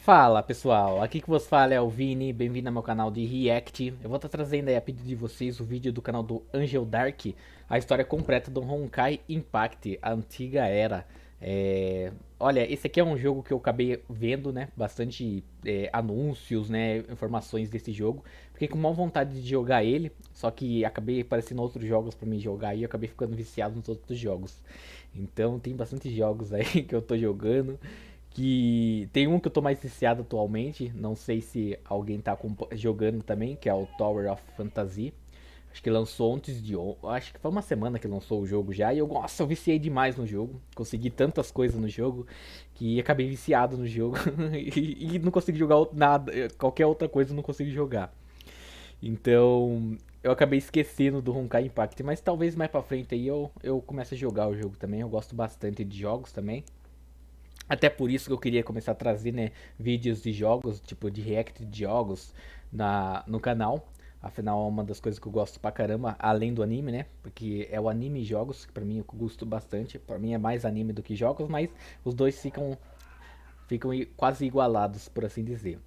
Fala pessoal, aqui que vos fala é o Vini, bem-vindo ao meu canal de React. Eu vou estar trazendo aí a pedido de vocês o vídeo do canal do Angel Dark, a história completa do Honkai Impact, a antiga era. Olha, esse aqui é um jogo que eu acabei vendo, né, bastante anúncios, né, informações desse jogo. Fiquei com maior vontade de jogar ele, só que acabei aparecendo outros jogos pra mim jogar e eu acabei ficando viciado nos outros jogos. Então tem bastante jogos aí que eu tô jogando. Que tem um que eu tô mais viciado atualmente, não sei se alguém tá jogando também, que é o Tower of Fantasy. Acho que lançou antes de ontem, acho que foi uma semana que lançou o jogo já, e nossa, eu viciei demais no jogo. Consegui tantas coisas no jogo que acabei viciado no jogo e não consegui jogar nada, qualquer outra coisa eu não consegui jogar. Então, eu acabei esquecendo do Honkai Impact, mas talvez mais pra frente aí eu comece a jogar o jogo também. Eu gosto bastante de jogos também. Até por isso que eu queria começar a trazer, né, vídeos de jogos, tipo de react de jogos no canal. Afinal, é uma das coisas que eu gosto pra caramba, além do anime, né? Porque é o anime e jogos, que pra mim eu gosto bastante. Pra mim é mais anime do que jogos, mas os dois ficam quase igualados, por assim dizer.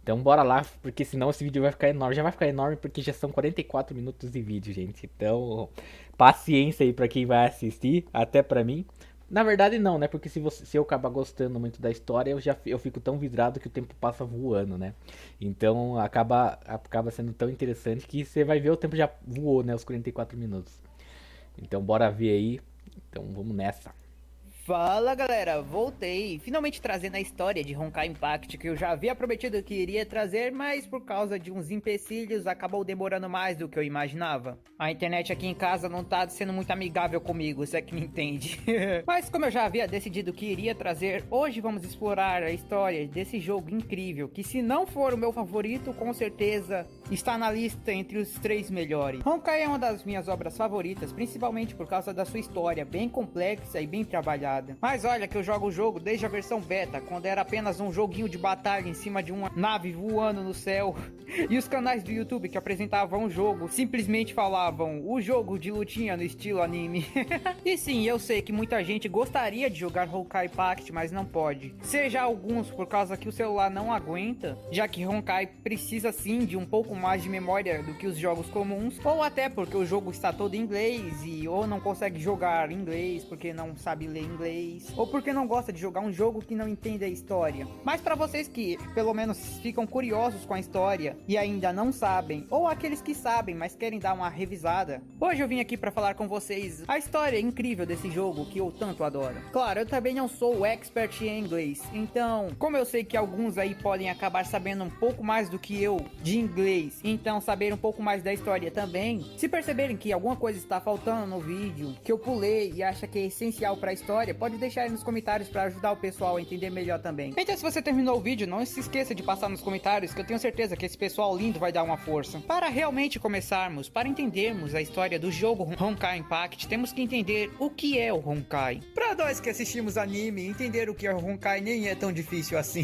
Então bora lá, porque senão esse vídeo vai ficar enorme. Já vai ficar enorme porque já são 44 minutos de vídeo, gente. Então, paciência aí pra quem vai assistir, até pra mim. Na verdade não, né? Porque se eu acabar gostando muito da história, eu fico tão vidrado que o tempo passa voando, né? Então acaba sendo tão interessante que você vai ver o tempo já voou, né? Os 44 minutos. Então bora ver aí. Então vamos nessa. Fala galera, voltei, finalmente trazendo a história de Honkai Impact que eu já havia prometido que iria trazer, mas por causa de uns empecilhos acabou demorando mais do que eu imaginava. A internet aqui em casa não tá sendo muito amigável comigo, se é que me entende. Mas como eu já havia decidido que iria trazer, hoje vamos explorar a história desse jogo incrível, que se não for o meu favorito, com certeza está na lista entre os 3 melhores. Honkai é uma das minhas obras favoritas, principalmente por causa da sua história bem complexa e bem trabalhada. Mas olha que eu jogo o jogo desde a versão beta, quando era apenas um joguinho de batalha em cima de uma nave voando no céu. E os canais do YouTube que apresentavam o jogo simplesmente falavam o jogo de lutinha no estilo anime. E sim, eu sei que muita gente gostaria de jogar Honkai Impact, mas não pode. Seja alguns por causa que o celular não aguenta, já que Honkai precisa sim de um pouco mais de memória do que os jogos comuns, ou até porque o jogo está todo em inglês e ou não consegue jogar em inglês porque não sabe ler inglês, ou porque não gosta de jogar um jogo que não entende a história. Mas para vocês que pelo menos ficam curiosos com a história e ainda não sabem, ou aqueles que sabem, mas querem dar uma revisada, hoje eu vim aqui para falar com vocês a história incrível desse jogo que eu tanto adoro. Claro, eu também não sou expert em inglês, então, como eu sei que alguns aí podem acabar sabendo um pouco mais do que eu de inglês, então saber um pouco mais da história também, se perceberem que alguma coisa está faltando no vídeo, que eu pulei e acha que é essencial para a história, pode deixar aí nos comentários para ajudar o pessoal a entender melhor também. Então se você terminou o vídeo, não se esqueça de passar nos comentários, que eu tenho certeza que esse pessoal lindo vai dar uma força. Para realmente começarmos, para entendermos a história do jogo Honkai Impact, temos que entender o que é o Honkai. Para nós que assistimos anime, entender o que é o Honkai nem é tão difícil assim.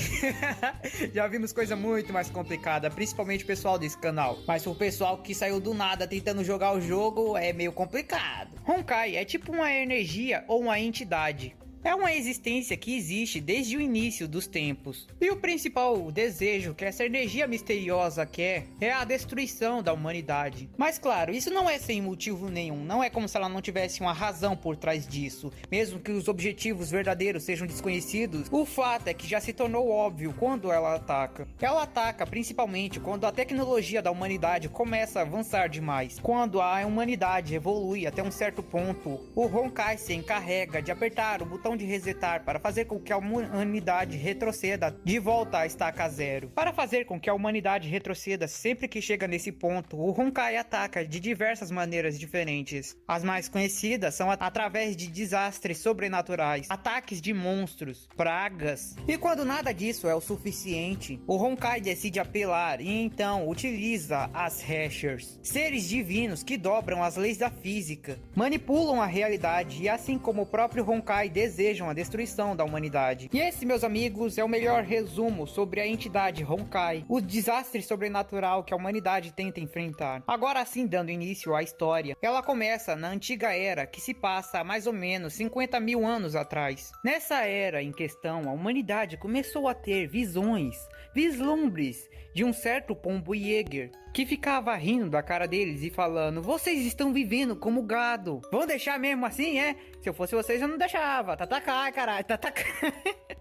Já vimos coisa muito mais complicada, principalmente o pessoal desse canal. Mas o pessoal que saiu do nada tentando jogar o jogo é meio complicado. Honkai é tipo uma energia ou uma entidade. É uma existência que existe desde o início dos tempos. E o principal desejo que essa energia misteriosa quer é a destruição da humanidade. Mas claro, isso não é sem motivo nenhum. Não é como se ela não tivesse uma razão por trás disso. Mesmo que os objetivos verdadeiros sejam desconhecidos, o fato é que já se tornou óbvio quando ela ataca. Ela ataca principalmente quando a tecnologia da humanidade começa a avançar demais. Quando a humanidade evolui até um certo ponto, o Honkai se encarrega de apertar o botão de resetar para fazer com que a humanidade retroceda de volta à estaca zero. Para fazer com que a humanidade retroceda sempre que chega nesse ponto, o Honkai ataca de diversas maneiras diferentes. As mais conhecidas são através de desastres sobrenaturais, ataques de monstros, pragas. E quando nada disso é o suficiente, o Honkai decide apelar e então utiliza as Hashers, seres divinos que dobram as leis da física, manipulam a realidade e assim como o próprio Honkai deseja desejam a destruição da humanidade. E esse, meus amigos, é o melhor resumo sobre a entidade Honkai, o desastre sobrenatural que a humanidade tenta enfrentar. Agora sim, dando início à história, ela começa na antiga era, que se passa há mais ou menos 50 mil anos atrás. Nessa era em questão, a humanidade começou a ter visões, vislumbres de um certo pombo Jäger, que ficava rindo da cara deles e falando: vocês estão vivendo como gado, vão deixar mesmo assim, é? Se eu fosse vocês eu não deixava, tatakai, caralho, tatakai.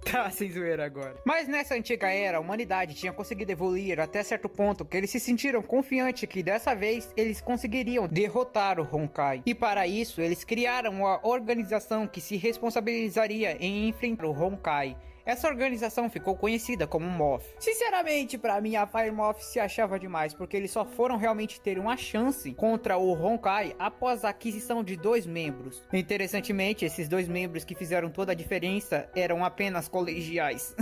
Tá sem zoeira agora. Mas nessa antiga era, a humanidade tinha conseguido evoluir até certo ponto que eles se sentiram confiantes que dessa vez eles conseguiriam derrotar o Honkai. E para isso, eles criaram uma organização que se responsabilizaria em enfrentar o Honkai. Essa organização ficou conhecida como MOF. Sinceramente, pra mim, a Fire MOF se achava demais, porque eles só foram realmente ter uma chance contra o Honkai após a aquisição de 2 membros. Interessantemente, esses 2 membros que fizeram toda a diferença eram apenas colegiais.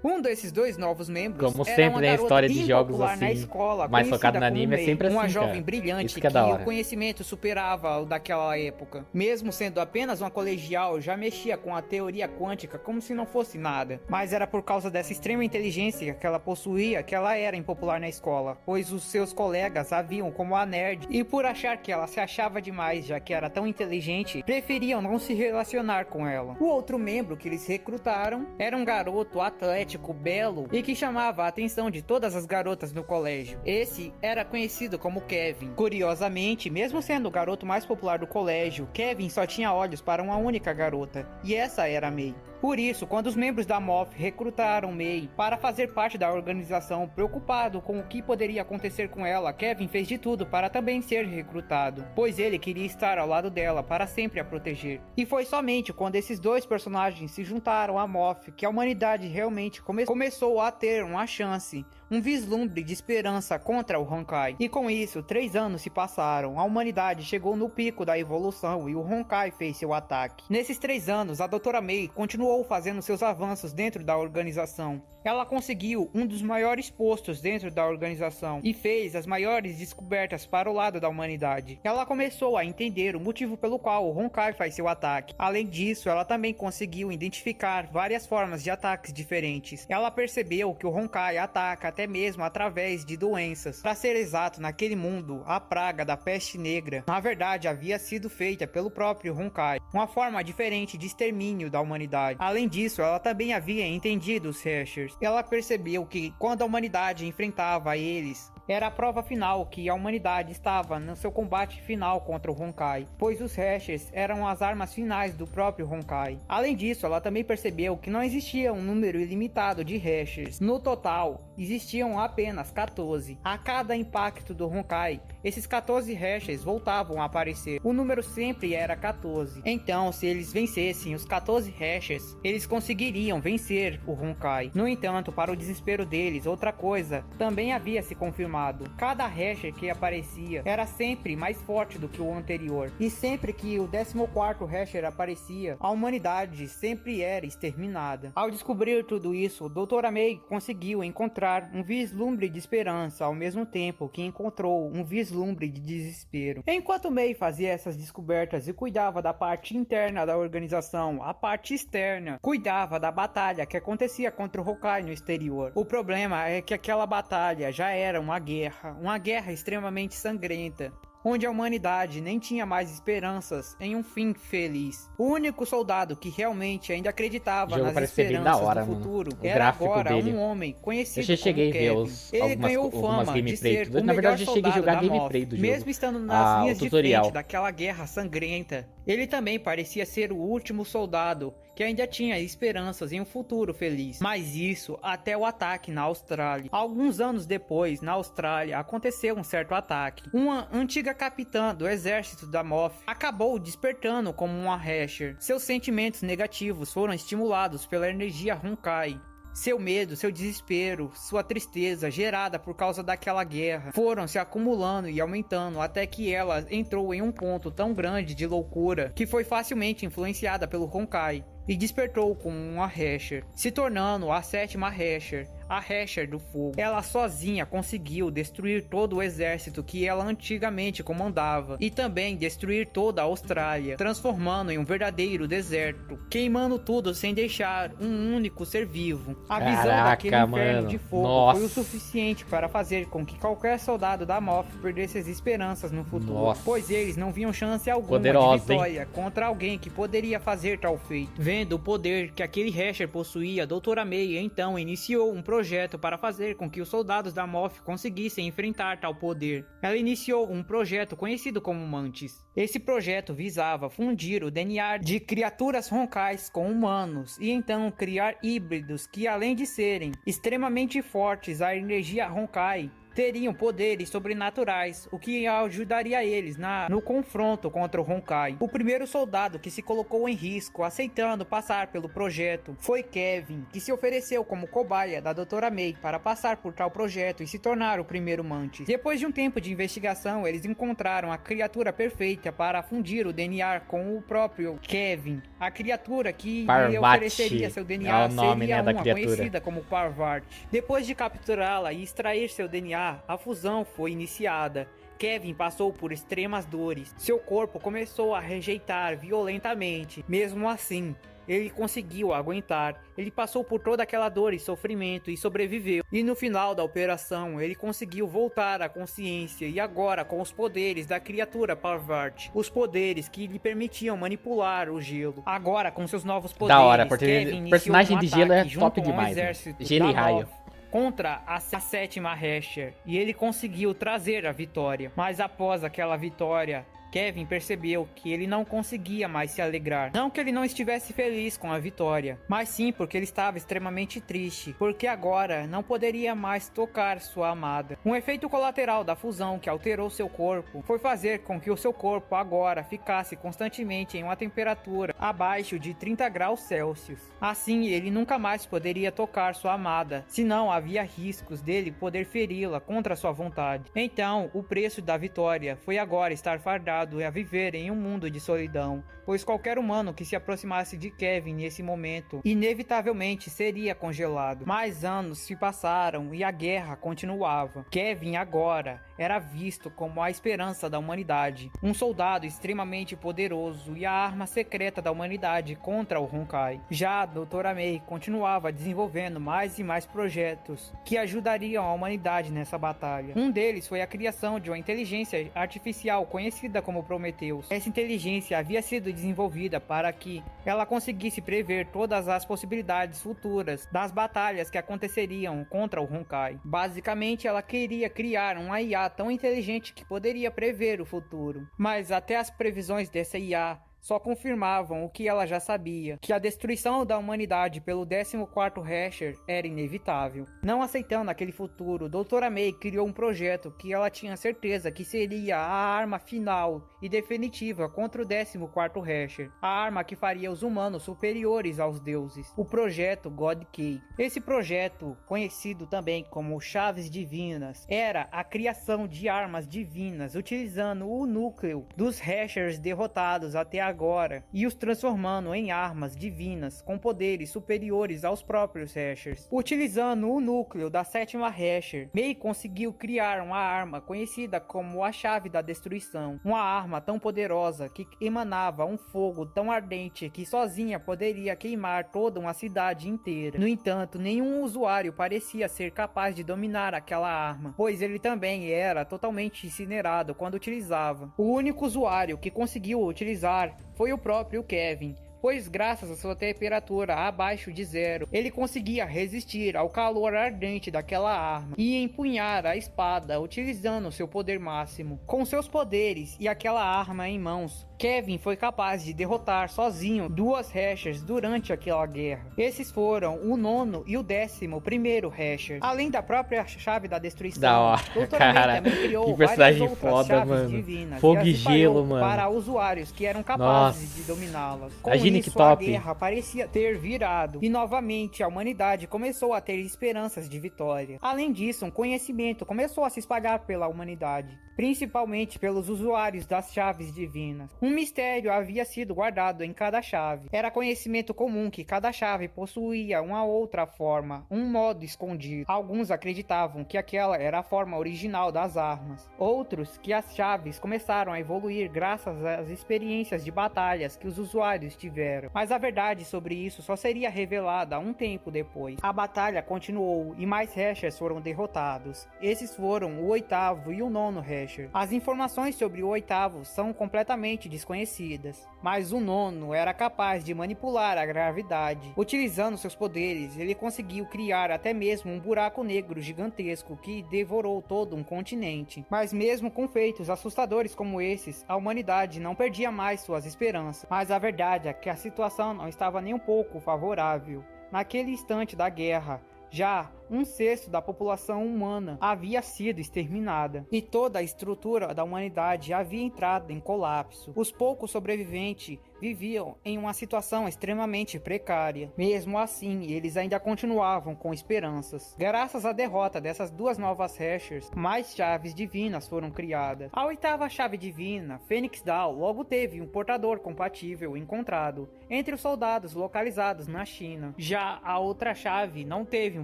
Um desses 2 novos membros como era sempre, uma né, garota história de jogos na assim, escola, mais focado no conhecida anime, é como sempre Mei, uma assim, jovem cara. brilhante Isso que que é da hora. o conhecimento superava o daquela época. Mesmo sendo apenas uma colegial, já mexia com a teoria quântica como se não fosse nada. Mas era por causa dessa extrema inteligência que ela possuía que ela era impopular na escola, pois os seus colegas a viam como a nerd, e por achar que ela se achava demais, já que era tão inteligente, preferiam não se relacionar com ela. O outro membro que eles recrutaram era um garoto atlético, belo e que chamava a atenção de todas as garotas no colégio. Esse era conhecido como Kevin. Curiosamente, mesmo sendo o garoto mais popular do colégio, Kevin só tinha olhos para uma única garota, e essa era a Mei. Por isso, quando os membros da MOF recrutaram Mei para fazer parte da organização, preocupado com o que poderia acontecer com ela, Kevin fez de tudo para também ser recrutado, pois ele queria estar ao lado dela para sempre a proteger. E foi somente quando esses 2 personagens se juntaram à MOF que a humanidade realmente começou a ter uma chance, um vislumbre de esperança contra o Honkai. E com isso, 3 anos se passaram, a humanidade chegou no pico da evolução e o Honkai fez seu ataque. Nesses 3 anos, a Dra. Mei continuou fazendo seus avanços dentro da organização. Ela conseguiu um dos maiores postos dentro da organização e fez as maiores descobertas para o lado da humanidade. Ela começou a entender o motivo pelo qual o Honkai faz seu ataque. Além disso, ela também conseguiu identificar várias formas de ataques diferentes. Ela percebeu que o Honkai ataca até mesmo através de doenças. Para ser exato, naquele mundo, a praga da peste negra, na verdade, havia sido feita pelo próprio Honkai, uma forma diferente de extermínio da humanidade. Além disso, ela também havia entendido os Hashers. Ela percebeu que quando a humanidade enfrentava eles, era a prova final que a humanidade estava no seu combate final contra o Honkai, pois os Hashers eram as armas finais do próprio Honkai. Além disso, ela também percebeu que não existia um número ilimitado de Hashers. No total, existiam apenas 14. A cada impacto do Honkai, esses 14 Hashers voltavam a aparecer. O número sempre era 14. Então, se eles vencessem os 14 Hashers, eles conseguiriam vencer o Honkai. No entanto, para o desespero deles, outra coisa também havia se confirmado. Cada Hasher que aparecia era sempre mais forte do que o anterior. E sempre que o 14º Hasher aparecia, a humanidade sempre era exterminada. Ao descobrir tudo isso, Dra. Mei conseguiu encontrar um vislumbre de esperança, ao mesmo tempo que encontrou um vislumbre de desespero. Enquanto Mei fazia essas descobertas e cuidava da parte interna da organização, a parte externa cuidava da batalha que acontecia contra o Honkai no exterior. O problema é que aquela batalha já era uma guerra extremamente sangrenta, onde a humanidade nem tinha mais esperanças em um fim feliz. O único soldado que realmente ainda acreditava nas esperanças do futuro era agora um homem conhecido como Kevin. Ele ganhou fama de ser o melhor soldado da MOF, mesmo estando nas linhas de frente daquela guerra sangrenta. Ele também parecia ser o último soldado que ainda tinha esperanças em um futuro feliz. Mas isso até o ataque na Austrália. Alguns anos depois, na Austrália, aconteceu um certo ataque. Uma antiga capitã do exército da MOF acabou despertando como uma Hasher. Seus sentimentos negativos foram estimulados pela energia Honkai. Seu medo, seu desespero, sua tristeza gerada por causa daquela guerra foram se acumulando e aumentando até que ela entrou em um ponto tão grande de loucura que foi facilmente influenciada pelo Honkai. e despertou como uma Hasher, se tornando a 7ª Hasher, a Hasher do Fogo. Ela sozinha conseguiu destruir todo o exército que ela antigamente comandava e também destruir toda a Austrália, transformando em um verdadeiro deserto, queimando tudo sem deixar um único ser vivo. A visão daquele inferno de fogo foi o suficiente para fazer com que qualquer soldado da Moff perdesse as esperanças no futuro, pois eles não viam chance alguma de vitória contra alguém que poderia fazer tal feito. Vendo o poder que aquele Hasher possuía, a Doutora May então iniciou um projeto para fazer com que os soldados da Moff conseguissem enfrentar tal poder. Ela iniciou um projeto conhecido como Mantis. Esse projeto visava fundir o DNA de criaturas Honkais com humanos e então criar híbridos que, além de serem extremamente fortes à energia Honkai, teriam poderes sobrenaturais, o que ajudaria eles no confronto contra o Honkai. O primeiro soldado que se colocou em risco aceitando passar pelo projeto foi Kevin, que se ofereceu como cobaia da Doutora May para passar por tal projeto e se tornar o primeiro Mantis. Depois de um tempo de investigação, eles encontraram a criatura perfeita para fundir o DNA com o próprio Kevin. A criatura que lhe ofereceria seu DNA seria uma conhecida como Parvati. Depois de capturá-la e extrair seu DNA, a fusão foi iniciada. Kevin passou por extremas dores. Seu corpo começou a rejeitar violentamente. Mesmo assim, ele conseguiu aguentar. Ele passou por toda aquela dor e sofrimento e sobreviveu. E no final da operação, ele conseguiu voltar à consciência e agora com os poderes da criatura Parvati. Os poderes que lhe permitiam manipular o gelo. Agora com seus novos poderes, da hora, porque Kevin personagem de gelo é top junto demais. Gelo e raio. Contra a 7ª Hasher, e ele conseguiu trazer a vitória. Mas após aquela vitória, Kevin percebeu que ele não conseguia mais se alegrar. Não que ele não estivesse feliz com a vitória, mas sim porque ele estava extremamente triste, porque agora não poderia mais tocar sua amada. Um efeito colateral da fusão que alterou seu corpo foi fazer com que o seu corpo agora ficasse constantemente em uma temperatura abaixo de 30 graus Celsius. Assim, ele nunca mais poderia tocar sua amada, senão havia riscos dele poder feri-la contra sua vontade. Então, o preço da vitória foi agora estar fardado a viver em um mundo de solidão, pois qualquer humano que se aproximasse de Kevin nesse momento inevitavelmente seria congelado. Mais anos se passaram e a guerra continuava. Kevin agora era visto como a esperança da humanidade, um soldado extremamente poderoso e a arma secreta da humanidade contra o Honkai. Já a Doutora May continuava desenvolvendo mais e mais projetos que ajudariam a humanidade nessa batalha. Um deles foi a criação de uma inteligência artificial conhecida como Prometheus. Essa inteligência havia sido desenvolvida para que ela conseguisse prever todas as possibilidades futuras das batalhas que aconteceriam contra o Honkai. Basicamente, ela queria criar uma IA tão inteligente que poderia prever o futuro. Mas até as previsões dessa IA só confirmavam o que ela já sabia, que a destruição da humanidade pelo 14º Hasher era inevitável. Não aceitando aquele futuro, Doutora May criou um projeto que ela tinha certeza que seria a arma final e definitiva contra o 14º Hasher, a arma que faria os humanos superiores aos deuses, o projeto God Key. Esse projeto, conhecido também como Chaves Divinas, era a criação de armas divinas utilizando o núcleo dos Hashers derrotados até agora e os transformando em armas divinas com poderes superiores aos próprios Hashers. Utilizando o núcleo da 7ª Hasher, May conseguiu criar uma arma conhecida como a Chave da Destruição, uma arma tão poderosa que emanava um fogo tão ardente que sozinha poderia queimar toda uma cidade inteira. No entanto, nenhum usuário parecia ser capaz de dominar aquela arma, pois ele também era totalmente incinerado quando utilizava. O único usuário que conseguiu utilizar foi o próprio Kevin, pois graças à sua temperatura abaixo de zero, ele conseguia resistir ao calor ardente daquela arma e empunhar a espada utilizando seu poder máximo. Com seus poderes e aquela arma em mãos, Kevin foi capaz de derrotar sozinho 2 Hashers durante aquela guerra. Esses foram o 9º e o 11º Hasher. Além da própria Chave da Destruição, da hora, cara, também criou que personagem várias outras foda, chaves mano. divinas Fogo e espalhou gelo, mano. para usuários que eram capazes de dominá-las. Com Imagine isso, que top. a guerra parecia ter virado e novamente a humanidade começou a ter esperanças de vitória. Além disso, um conhecimento começou a se espalhar pela humanidade, principalmente pelos usuários das chaves divinas. Um mistério havia sido guardado em cada chave. Era conhecimento comum que cada chave possuía uma outra forma, um modo escondido. Alguns acreditavam que aquela era a forma original das armas. Outros que as chaves começaram a evoluir graças às experiências de batalhas que os usuários tiveram. Mas a verdade sobre isso só seria revelada um tempo depois. A batalha continuou e mais Hashers foram derrotados. Esses foram o 8º e o 9º Hasher. As informações sobre o 8º são completamente desconhecidas, mas o 9º era capaz de manipular a gravidade. Utilizando seus poderes, ele conseguiu criar até mesmo um buraco negro gigantesco que devorou todo um continente. Mas mesmo com feitos assustadores como esses, a humanidade não perdia mais suas esperanças. Mas a verdade é que a situação não estava nem um pouco favorável. Naquele instante da guerra, já 1/6 da população humana havia sido exterminada e toda a estrutura da humanidade havia entrado em colapso. Os poucos sobreviventes viviam em uma situação extremamente precária. Mesmo assim, eles ainda continuavam com esperanças. Graças à derrota dessas duas novas Hashers, mais chaves divinas foram criadas. A 8ª chave divina, Phoenix Down, logo teve um portador compatível encontrado entre os soldados localizados na China. Já a outra chave não teve um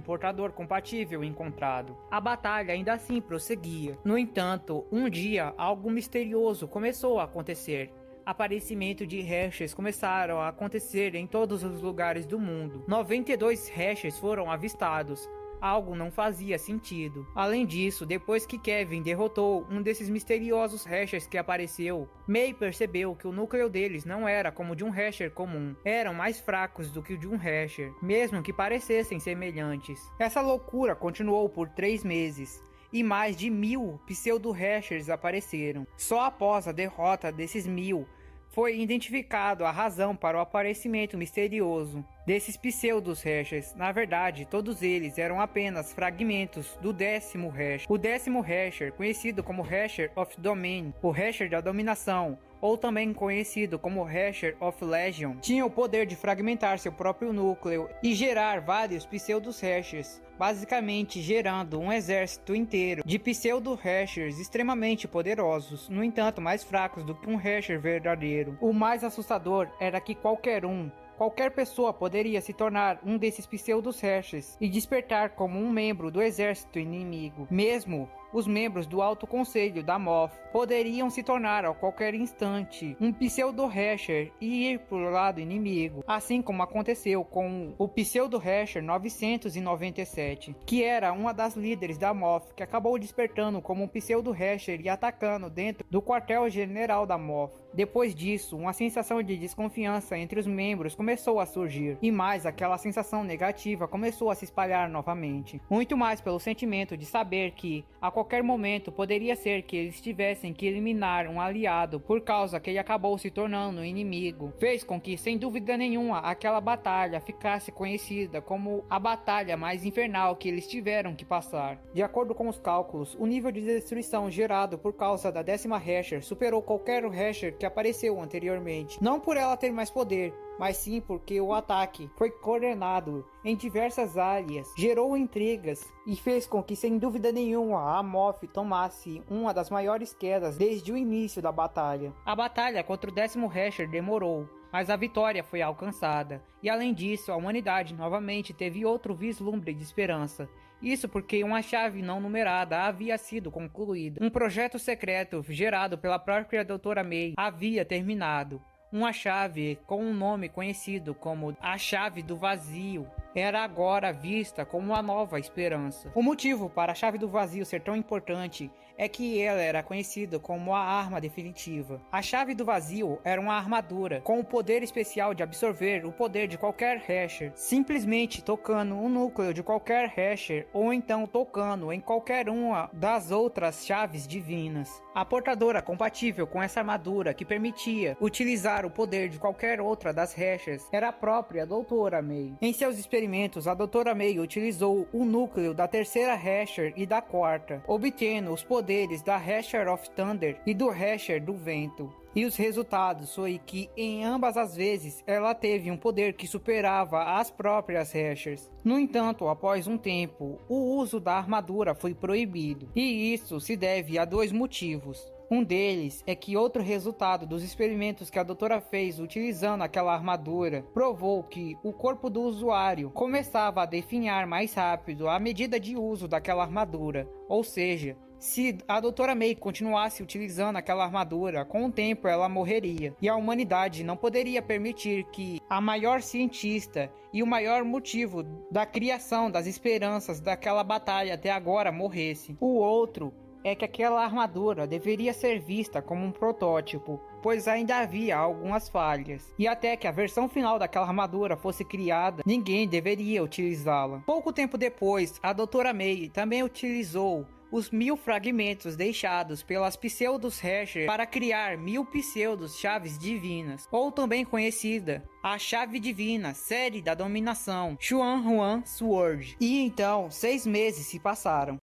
portador compatível encontrado. A batalha ainda assim prosseguia. No entanto, um dia algo misterioso começou a acontecer. Aparecimento de Hashers começaram a acontecer em todos os lugares do mundo. 92 Hashers foram avistados. Algo não fazia sentido. Além disso, depois que Kevin derrotou um desses misteriosos Hashers que apareceu, May percebeu que o núcleo deles não era como o de um Hasher comum. Eram mais fracos do que o de um Hasher, mesmo que parecessem semelhantes. Essa loucura continuou por 3 meses. E mais de 1000 pseudo-Hashers apareceram. Só após a derrota desses 1000, foi identificado a razão para o aparecimento misterioso desses pseudos-Hashers. Na verdade, todos eles eram apenas fragmentos do 10º Hasher. O 10º Hasher, conhecido como Hasher of Domain, o Hasher da dominação, ou também conhecido como Hasher of Legion, tinha o poder de fragmentar seu próprio núcleo e gerar vários pseudo-Hashers, basicamente gerando um exército inteiro de pseudo-Hashers extremamente poderosos, no entanto mais fracos do que um Hasher verdadeiro. O mais assustador era que qualquer pessoa poderia se tornar um desses pseudo-Hashers e despertar como um membro do exército inimigo. Mesmo os membros do Alto Conselho da Moth poderiam se tornar a qualquer instante um pseudo-Hasher e ir para o lado inimigo, assim como aconteceu com o pseudo-Hasher 997, que era uma das líderes da Moth, que acabou despertando como um pseudo-Hasher e atacando dentro do quartel-general da Moth. Depois disso, uma sensação de desconfiança entre os membros começou a surgir, e mais aquela sensação negativa começou a se espalhar novamente. Muito mais pelo sentimento de saber que, a qualquer momento, poderia ser que eles tivessem que eliminar um aliado por causa que ele acabou se tornando um inimigo. Fez com que, sem dúvida nenhuma, aquela batalha ficasse conhecida como a batalha mais infernal que eles tiveram que passar. De acordo com os cálculos, o nível de destruição gerado por causa da 10ª Hasher superou qualquer Hasher que apareceu anteriormente. Não por ela ter mais poder, mas sim porque o ataque foi coordenado em diversas áreas, gerou intrigas e fez com que, sem dúvida nenhuma, a Moth tomasse uma das maiores quedas desde o início da batalha. A batalha contra o 10º Hasher demorou, mas a vitória foi alcançada, e além disso, a humanidade novamente teve outro vislumbre de esperança. Isso porque uma chave não numerada havia sido concluída. Um projeto secreto gerado pela própria Doutora May havia terminado. Uma chave com um nome conhecido como a Chave do Vazio era agora vista como uma nova esperança. O motivo para a Chave do Vazio ser tão importante é que ela era conhecida como a arma definitiva. A Chave do Vazio era uma armadura com o poder especial de absorver o poder de qualquer Hasher, simplesmente tocando o núcleo de qualquer Hasher ou então tocando em qualquer uma das outras chaves divinas. A portadora compatível com essa armadura que permitia utilizar o poder de qualquer outra das Hashers era a própria Doutora May. Em seus experimentos, a Doutora May utilizou o núcleo da 3ª Hasher e da 4ª, obtendo os poderes da Hasher of Thunder e do Hasher do Vento. E os resultados foi que, em ambas as vezes, ela teve um poder que superava as próprias Hashers. No entanto, após um tempo, o uso da armadura foi proibido. E isso se deve a 2 motivos. Um deles é que outro resultado dos experimentos que a doutora fez utilizando aquela armadura provou que o corpo do usuário começava a definhar mais rápido à medida de uso daquela armadura, ou seja, se a doutora May continuasse utilizando aquela armadura, com o tempo ela morreria, e a humanidade não poderia permitir que a maior cientista e o maior motivo da criação das esperanças daquela batalha até agora morresse. O outro é que aquela armadura deveria ser vista como um protótipo, pois ainda havia algumas falhas, e até que a versão final daquela armadura fosse criada, ninguém deveria utilizá-la. Pouco tempo depois, a doutora May também utilizou os 1000 fragmentos deixados pelas pseudos Hasher para criar 1000 pseudos chaves divinas, ou também conhecida a chave divina, série da dominação, Xuan Huan Sword. E então, 6 meses se passaram.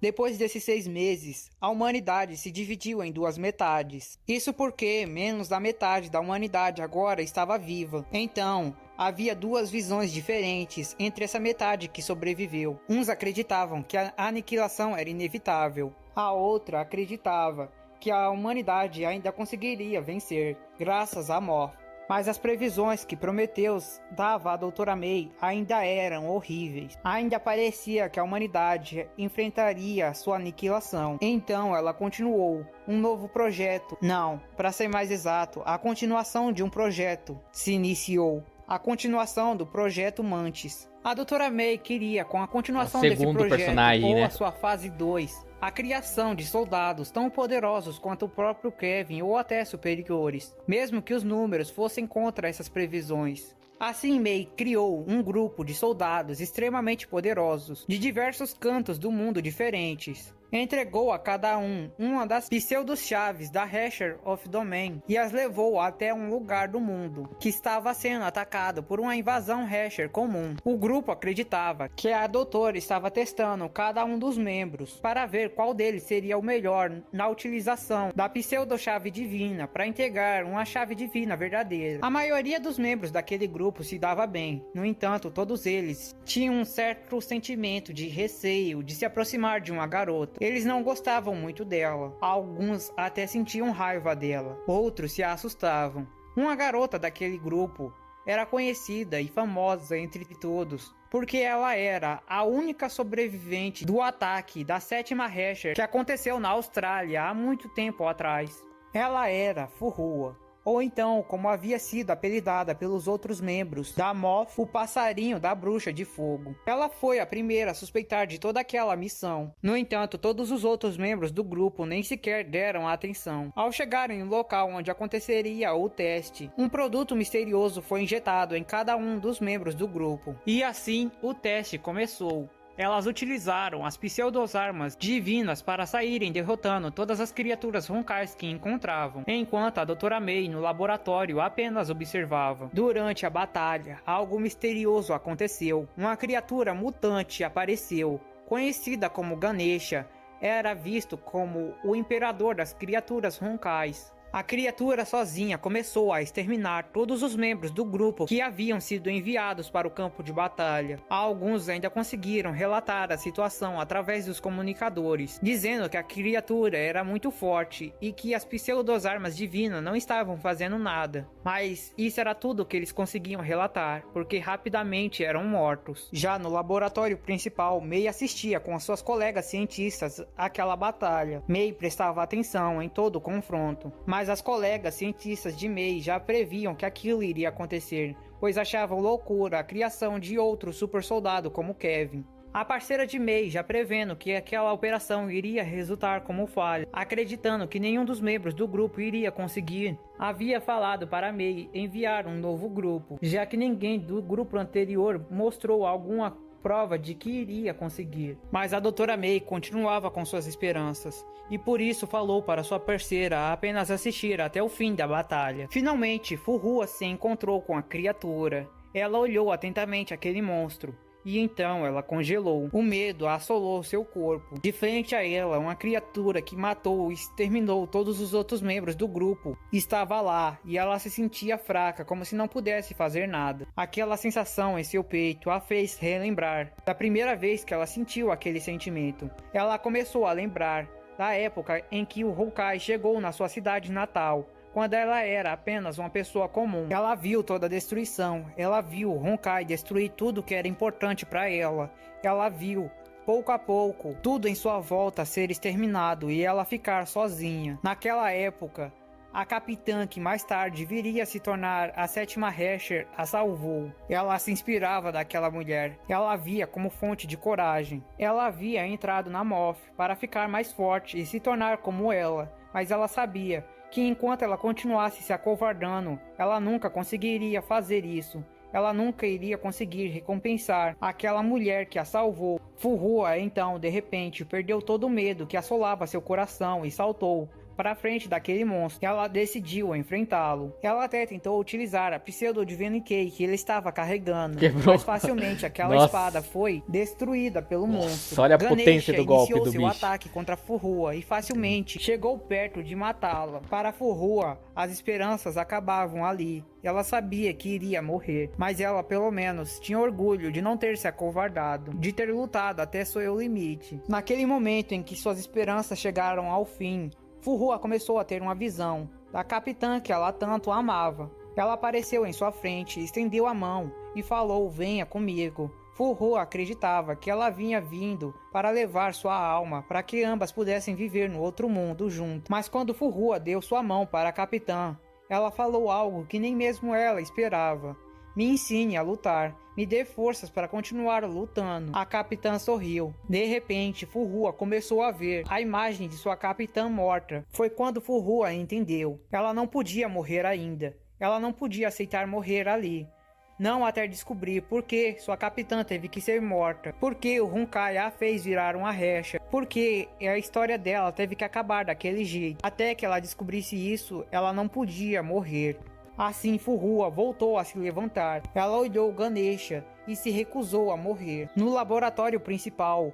Depois desses 6 meses, a humanidade se dividiu em 2 metades. Isso porque menos da metade da humanidade agora estava viva. Então, havia 2 visões diferentes entre essa metade que sobreviveu. Uns acreditavam que a aniquilação era inevitável. A outra acreditava que a humanidade ainda conseguiria vencer, graças a Morph. Mas as previsões que Prometheus dava à doutora May ainda eram horríveis. Ainda parecia que a humanidade enfrentaria sua aniquilação. Então ela continuou um novo projeto. Não, para ser mais exato, a continuação de um projeto se iniciou. A continuação do projeto Mantis. A doutora May queria, com a continuação desse projeto, ou a sua fase 2, a criação de soldados tão poderosos quanto o próprio Kevin ou até superiores, mesmo que os números fossem contra essas previsões. Assim, May criou um grupo de soldados extremamente poderosos, de diversos cantos do mundo diferentes. Entregou a cada um uma das pseudo-chaves da Hasher of Domain e as levou até um lugar do mundo que estava sendo atacado por uma invasão Hasher comum. O grupo acreditava que a doutora estava testando cada um dos membros para ver qual deles seria o melhor na utilização da pseudo-chave divina para integrar uma chave divina verdadeira. A maioria dos membros daquele grupo se dava bem, no entanto, todos eles tinham um certo sentimento de receio de se aproximar de uma garota. Eles não gostavam muito dela. Alguns até sentiam raiva dela. Outros se assustavam. Uma garota daquele grupo era conhecida e famosa entre todos, porque ela era a única sobrevivente do ataque da 7ª Hasher que aconteceu na Austrália há muito tempo atrás. Ela era Furrua, ou então, como havia sido apelidada pelos outros membros da Moth, o passarinho da bruxa de fogo. Ela foi a primeira a suspeitar de toda aquela missão. No entanto, todos os outros membros do grupo nem sequer deram atenção. Ao chegarem no local onde aconteceria o teste, um produto misterioso foi injetado em cada um dos membros do grupo. E assim, o teste começou. Elas utilizaram as pseudo-armas divinas para saírem derrotando todas as criaturas roncais que encontravam, enquanto a doutora May no laboratório apenas observava. Durante a batalha, algo misterioso aconteceu. Uma criatura mutante apareceu, conhecida como Ganesha. Era visto como o imperador das criaturas roncais. A criatura sozinha começou a exterminar todos os membros do grupo que haviam sido enviados para o campo de batalha. Alguns ainda conseguiram relatar a situação através dos comunicadores, dizendo que a criatura era muito forte e que as pseudo-armas divinas não estavam fazendo nada. Mas isso era tudo que eles conseguiam relatar, porque rapidamente eram mortos. Já no laboratório principal, May assistia com as suas colegas cientistas àquela batalha. May prestava atenção em todo o confronto, mas as colegas cientistas de May já previam que aquilo iria acontecer, pois achavam loucura a criação de outro super soldado como Kevin. A parceira de May já prevendo que aquela operação iria resultar como falha, acreditando que nenhum dos membros do grupo iria conseguir, havia falado para May enviar um novo grupo, já que ninguém do grupo anterior mostrou alguma prova de que iria conseguir. Mas a doutora May continuava com suas esperanças, e por isso falou para sua parceira apenas assistir até o fim da batalha. Finalmente, Furrua se encontrou com a criatura. Ela olhou atentamente aquele monstro, e então ela congelou. O medo assolou seu corpo. De frente a ela, uma criatura que matou e exterminou todos os outros membros do grupo estava lá, e ela se sentia fraca, como se não pudesse fazer nada. Aquela sensação em seu peito a fez relembrar da primeira vez que ela sentiu aquele sentimento. Ela começou a lembrar da época em que o Honkai chegou na sua cidade natal, quando ela era apenas uma pessoa comum. Ela viu toda a destruição, ela viu o Honkai destruir tudo que era importante para ela. Ela viu, pouco a pouco, tudo em sua volta ser exterminado e ela ficar sozinha. Naquela época, a capitã que mais tarde viria a se tornar a 7ª Hersher a salvou. Ela se inspirava daquela mulher. Ela a via como fonte de coragem. Ela havia entrado na Moth para ficar mais forte e se tornar como ela. Mas ela sabia que enquanto ela continuasse se acovardando, ela nunca conseguiria fazer isso. Ela nunca iria conseguir recompensar aquela mulher que a salvou. Fuhua, então, de repente, perdeu todo o medo que assolava seu coração e saltou para frente daquele monstro. Ela decidiu enfrentá-lo. Ela até tentou utilizar a pseudo-Divinity que ele estava carregando, mas facilmente aquela espada foi destruída pelo monstro. Olha a potência do golpe do seu bicho. Ataque contra Fuhua e facilmente chegou perto de matá-la. Para Fuhua, as esperanças acabavam ali. Ela sabia que iria morrer, mas ela pelo menos tinha orgulho de não ter se acovardado, de ter lutado até seu limite. Naquele momento em que suas esperanças chegaram ao fim, Fuhua começou a ter uma visão da capitã que ela tanto amava. Ela apareceu em sua frente, estendeu a mão e falou: "Venha comigo." Fuhua acreditava que ela vinha vindo para levar sua alma para que ambas pudessem viver no outro mundo junto. Mas quando Fuhua deu sua mão para a capitã, ela falou algo que nem mesmo ela esperava. "Me ensine a lutar. Me dê forças para continuar lutando." A capitã sorriu. De repente, Fuhua começou a ver a imagem de sua capitã morta. Foi quando Fuhua entendeu. Ela não podia morrer ainda. Ela não podia aceitar morrer ali. Não até descobrir por que sua capitã teve que ser morta. Por que o Honkai a fez virar uma Hersher. Por que a história dela teve que acabar daquele jeito. Até que ela descobrisse isso, ela não podia morrer. Assim, Fuhua voltou a se levantar. Ela olhou Ganesha e se recusou a morrer. No laboratório principal,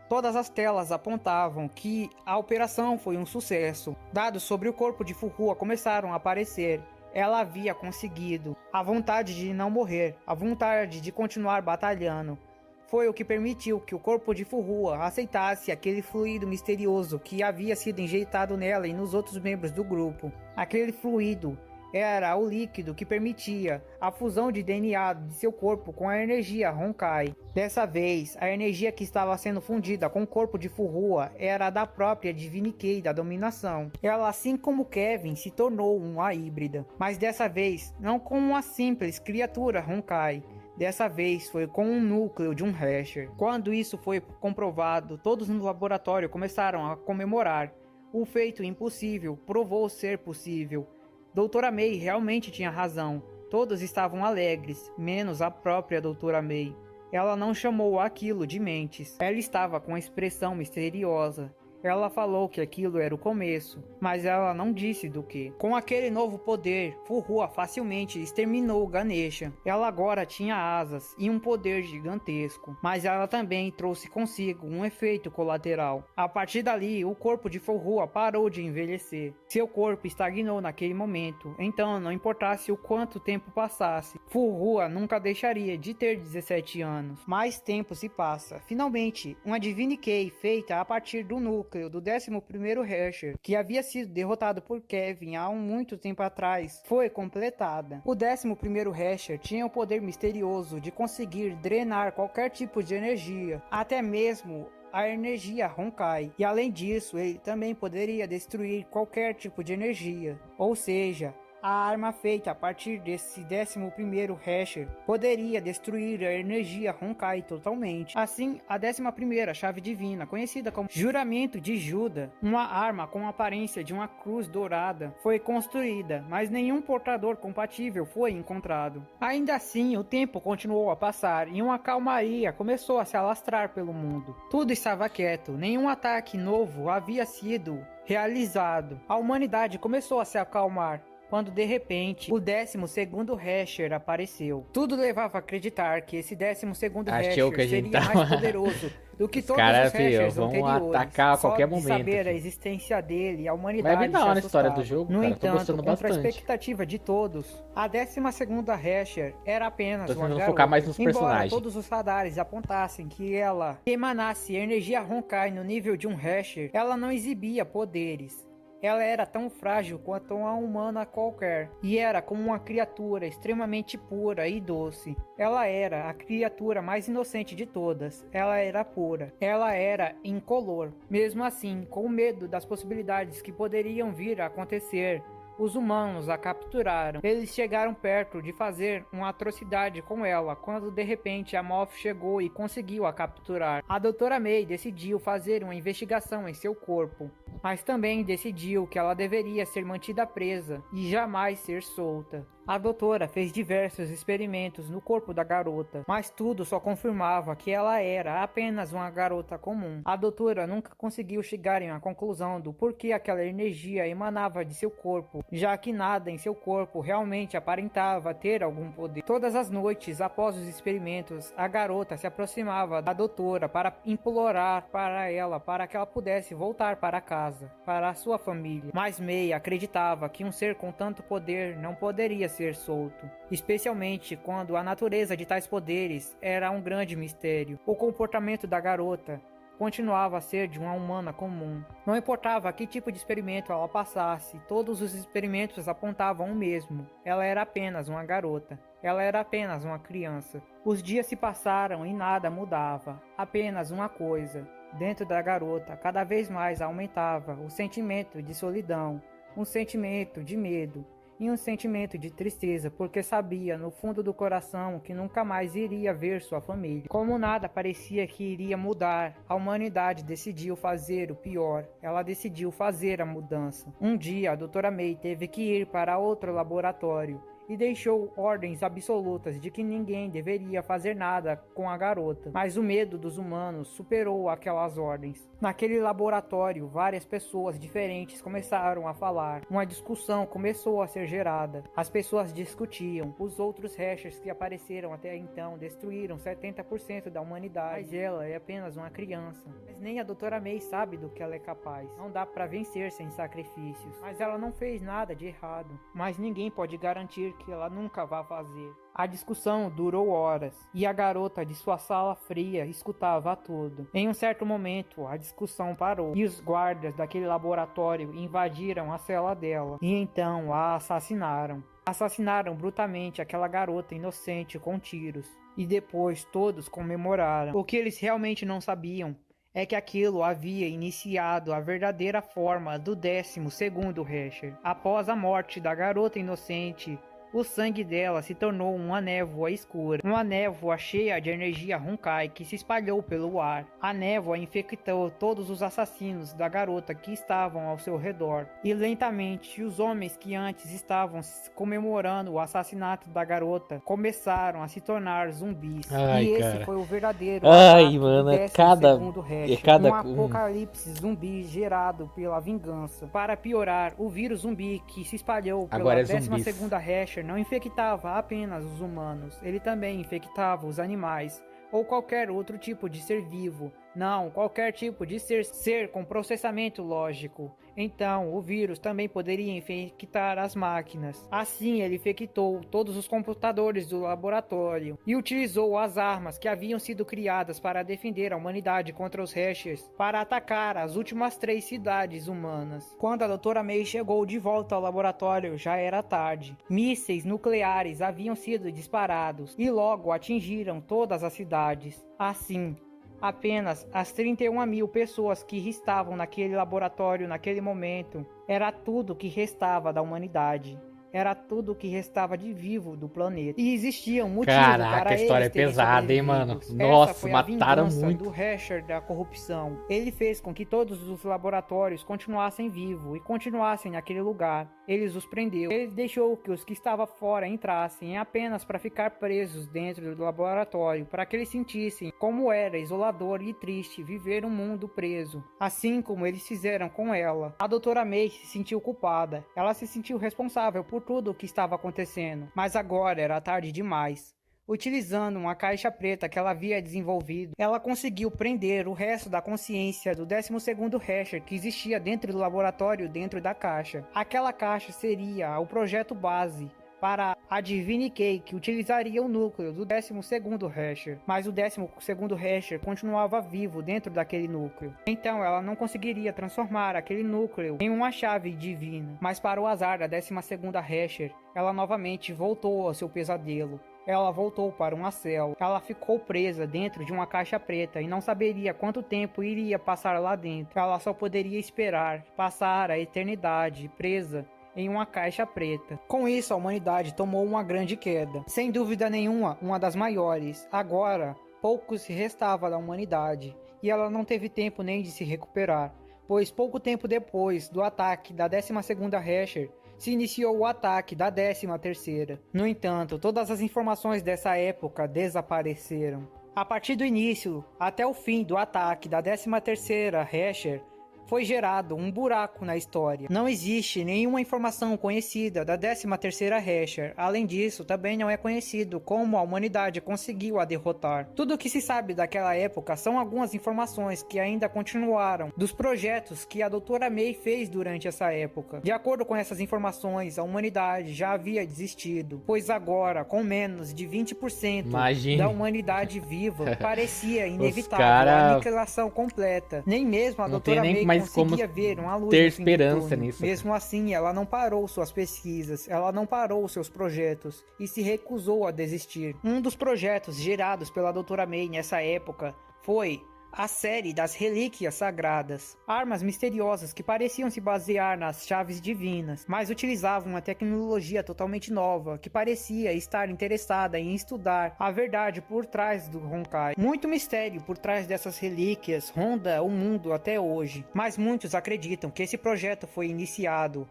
todas as telas apontavam que a operação foi um sucesso. Dados sobre o corpo de Fuhua começaram a aparecer. Ela havia conseguido. A vontade de não morrer, a vontade de continuar batalhando, foi o que permitiu que o corpo de Fuhua aceitasse aquele fluido misterioso que havia sido injetado nela e nos outros membros do grupo. Aquele fluido era o líquido que permitia a fusão de DNA de seu corpo com a energia Honkai. Dessa vez, a energia que estava sendo fundida com o corpo de Fuhua era da própria Divinity da dominação. Ela, assim como Kevin, se tornou uma híbrida, mas dessa vez não como uma simples criatura Honkai. Dessa vez foi com um núcleo de um Hersher. Quando isso foi comprovado, todos no laboratório começaram a comemorar. O feito impossível provou ser possível. Doutora May realmente tinha razão. Todos estavam alegres, menos a própria Doutora May. Ela não chamou aquilo de mentes. Ela estava com uma expressão misteriosa. Ela falou que aquilo era o começo, mas ela não disse do que. Com aquele novo poder, Fuhua facilmente exterminou Ganesha. Ela agora tinha asas e um poder gigantesco, mas ela também trouxe consigo um efeito colateral. A partir dali, o corpo de Fuhua parou de envelhecer. Seu corpo estagnou naquele momento, então não importasse o quanto tempo passasse, Fuhua nunca deixaria de ter 17 anos. Mais tempo se passa. Finalmente, uma Divinity feita a partir do núcleo do 11º Hersher, que havia sido derrotado por Kevin há muito tempo atrás, foi completada. O 11º Hersher tinha o poder misterioso de conseguir drenar qualquer tipo de energia, até mesmo a energia Honkai, e além disso, ele também poderia destruir qualquer tipo de energia, ou seja, a arma feita a partir desse 11º Hersher poderia destruir a energia Honkai totalmente. Assim, a 11ª chave divina, conhecida como Juramento de Juda, uma arma com a aparência de uma cruz dourada, foi construída, mas nenhum portador compatível foi encontrado. Ainda assim, o tempo continuou a passar e uma calmaria começou a se alastrar pelo mundo. Tudo estava quieto, nenhum ataque novo havia sido realizado. A humanidade começou a se acalmar, quando de repente o 12º Hersher apareceu. Tudo levava a acreditar que esse 12º Hersher seria mais poderoso do que Os todos caras, os hashers vão anteriores. atacar a Só qualquer de momento, saber a filho. existência dele, a humanidade Mas é bem da se hora a história do assustava. jogo, No cara. Tô entanto, gostando contra a bastante. expectativa de todos, a 12ª hasher era apenas Tô uma tentando garota. focar mais nos Embora personagens. todos os radares apontassem que ela emanasse energia Honkai no nível de um hasher, ela não exibia poderes. Ela era tão frágil quanto uma humana qualquer, e era como uma criatura extremamente pura e doce. Ela era a criatura mais inocente de todas. Ela era pura. Ela era incolor. Mesmo assim, com medo das possibilidades que poderiam vir a acontecer, os humanos a capturaram. Eles chegaram perto de fazer uma atrocidade com ela, quando de repente a Moth chegou e conseguiu a capturar. A Doutora May decidiu fazer uma investigação em seu corpo, mas também decidiu que ela deveria ser mantida presa e jamais ser solta. A doutora fez diversos experimentos no corpo da garota, mas tudo só confirmava que ela era apenas uma garota comum. A doutora nunca conseguiu chegar em uma conclusão do porquê aquela energia emanava de seu corpo, já que nada em seu corpo realmente aparentava ter algum poder. Todas as noites, após os experimentos, a garota se aproximava da doutora para implorar para ela para que ela pudesse voltar para casa, para a sua família. Mas May acreditava que um ser com tanto poder não poderia ser solto, especialmente quando a natureza de tais poderes era um grande mistério. O comportamento da garota continuava a ser de uma humana comum. Não importava que tipo de experimento ela passasse, todos os experimentos apontavam o mesmo. Ela era apenas uma garota. Ela era apenas uma criança. Os dias se passaram e nada mudava. Apenas uma coisa. Dentro da garota, cada vez mais aumentava o sentimento de solidão, um sentimento de medo e um sentimento de tristeza, porque sabia no fundo do coração que nunca mais iria ver sua família. Como nada parecia que iria mudar, a humanidade decidiu fazer o pior. Ela decidiu fazer a mudança. Um dia, a Doutora May teve que ir para outro laboratório e deixou ordens absolutas de que ninguém deveria fazer nada com a garota. Mas o medo dos humanos superou aquelas ordens. Naquele laboratório, várias pessoas diferentes começaram a falar. Uma discussão começou a ser gerada. As pessoas discutiam. Os outros hashers que apareceram até então destruíram 70% da humanidade. Mas ela é apenas uma criança. Mas nem a Doutora May sabe do que ela é capaz. Não dá para vencer sem sacrifícios. Mas ela não fez nada de errado. Mas ninguém pode garantir que ela nunca vai fazer. A discussão durou horas, e a garota de sua sala fria escutava tudo. Em um certo momento, a discussão parou, e os guardas daquele laboratório invadiram a cela dela, e então a assassinaram. Assassinaram brutalmente aquela garota inocente com tiros, e depois todos comemoraram. O que eles realmente não sabiam é que aquilo havia iniciado a verdadeira forma do 12º Hasher. Após a morte da garota inocente, o sangue dela se tornou uma névoa escura, uma névoa cheia de energia Honkai que se espalhou pelo ar. A névoa infectou todos os assassinos da garota que estavam ao seu redor, e lentamente os homens que antes estavam comemorando o assassinato da garota começaram a se tornar zumbis. Ai, e esse cara. foi o verdadeiro Ai, ataque mano, do é cada- 12º é Hasher, cada- um apocalipse zumbi gerado pela vingança. Para piorar, o vírus zumbi que se espalhou pela Agora é 12ª Hasher não infectava apenas os humanos, ele também infectava os animais ou qualquer outro tipo de ser vivo. Não, qualquer tipo de ser com processamento lógico. Então, o vírus também poderia infectar as máquinas. Assim, ele infectou todos os computadores do laboratório e utilizou as armas que haviam sido criadas para defender a humanidade contra os Hashers para atacar as últimas 3 cidades humanas. Quando a Doutora May chegou de volta ao laboratório, já era tarde. Mísseis nucleares haviam sido disparados e logo atingiram todas as cidades. Assim, apenas as 31.000 pessoas que estavam naquele laboratório naquele momento era tudo que restava da humanidade. Era tudo que restava de vivo do planeta. E existia um motivo Caraca, para a história eles é terem pesada, hein, mano? sobrevivido. Nossa, Essa foi mataram a vingança muito. do Hasher da corrupção. Ele fez com que todos os laboratórios continuassem vivos e continuassem naquele lugar. Eles os prendeu. Ele deixou que os que estavam fora entrassem apenas para ficar presos dentro do laboratório, para que eles sentissem como era isolador e triste viver um mundo preso, assim como eles fizeram com ela. A Doutora May se sentiu culpada. Ela se sentiu responsável por tudo o que estava acontecendo, mas agora era tarde demais. Utilizando uma caixa preta que ela havia desenvolvido, ela conseguiu prender o resto da consciência do 12º Hasher que existia dentro do laboratório dentro da caixa. Aquela caixa seria o projeto base para a Divine Key, que utilizaria o núcleo do 12º Hasher, mas o 12º Hasher continuava vivo dentro daquele núcleo. Então ela não conseguiria transformar aquele núcleo em uma chave divina, mas para o azar da 12ª Hasher, ela novamente voltou ao seu pesadelo. Ela voltou para uma cela. Ela ficou presa dentro de uma caixa preta e não saberia quanto tempo iria passar lá dentro. Ela só poderia esperar passar a eternidade presa em uma caixa preta. Com isso, a humanidade tomou uma grande queda. Sem dúvida nenhuma, uma das maiores. Agora, pouco se restava da humanidade, e ela não teve tempo nem de se recuperar, pois pouco tempo depois do ataque da 12ª Hasher, se iniciou o ataque da 13ª. No entanto, todas as informações dessa época desapareceram. A partir do início até o fim do ataque da 13ª Hasher, foi gerado um buraco na história. Não existe nenhuma informação conhecida da 13ª Hasher. Além disso, também não é conhecido como a humanidade conseguiu a derrotar. Tudo o que se sabe daquela época são algumas informações que ainda continuaram dos projetos que a Doutora May fez durante essa época. De acordo com essas informações, a humanidade já havia desistido, pois agora, com menos de 20% da humanidade viva, parecia inevitável a aniquilação completa. Nem mesmo a Doutora May conseguia ver uma luz ter esperança nisso. Mesmo assim, ela não parou suas pesquisas, ela não parou seus projetos e se recusou a desistir. Um dos projetos gerados pela Doutora May nessa época foi a série das Relíquias Sagradas, armas misteriosas que pareciam se basear nas chaves divinas, mas utilizavam uma tecnologia totalmente nova, que parecia estar interessada em estudar a verdade por trás do Honkai. Muito mistério por trás dessas relíquias ronda o mundo até hoje, mas muitos acreditam que esse projeto foi iniciado